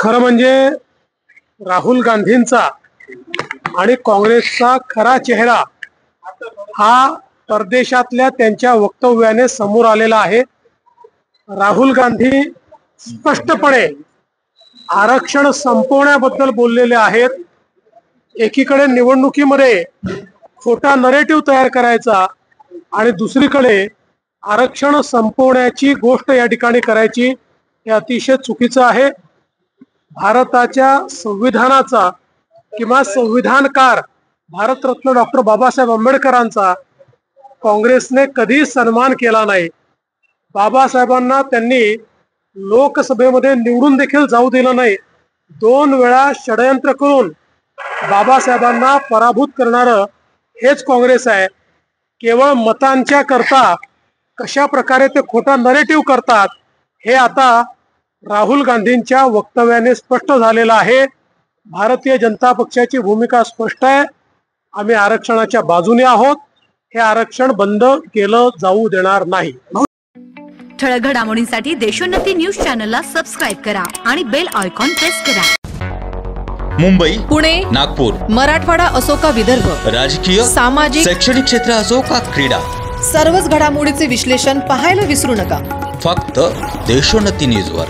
खरं म्हणजे राहुल गांधींचा आणि काँग्रेसचा खरा चेहरा हा परदेशातल्या त्यांच्या वक्तव्याने समोर आलेला आहे। राहुल गांधी स्पष्टपणे आरक्षण संपवण्याबद्दल बोललेले आहेत। एकीकडे निवडणुकीमध्ये खोटा नरेटिव्ह तयार करायचा आणि दुसरीकडे आरक्षण संपवण्याची गोष्ट या ठिकाणी करायची, हे अतिशय चुकीचं आहे। भारताच्या संविधानाचा किंवा संविधानकार भारतरत्न डॉक्टर बाबासाहेब आंबेडकरांचा काँग्रेसने कधी सन्मान केला नाही। बाबासाहेबांना त्यांनी लोकसभेमध्ये निवडून देखील जाऊ दिलं नाही। 2 वेळा षडयंत्र करून बाबासाहेबांना पराभूत करणारं हेच काँग्रेस आहे। केवळ मतांच्या करता कशा प्रकारे ते खोटा नरेटिव्ह करतात हे आता राहुल गांधींच्या वक्तव्याने स्पष्ट झालेलं आहे। भारतीय जनता पक्षाची भूमिका स्पष्ट आहे। आम्ही आरक्षणाच्या बाजूने आहोत। हे आरक्षण बंद केलं जाऊ देणार नाही। ठळक घडामोडींसाठी देशोन्नती न्यूज चॅनलला सबस्क्राइब करा आणि बेल आयकॉन प्रेस करा। मुंबई, पुणे, नागपूर, मराठवाडा असो का विदर्भ, राजकीय, सामाजिक, शैक्षणिक क्षेत्र असो का क्रीडा, सर्वच घडामोडीचे विश्लेषण पाहायला विसरू नका। फक्त देशोन्नती न्यूजवर।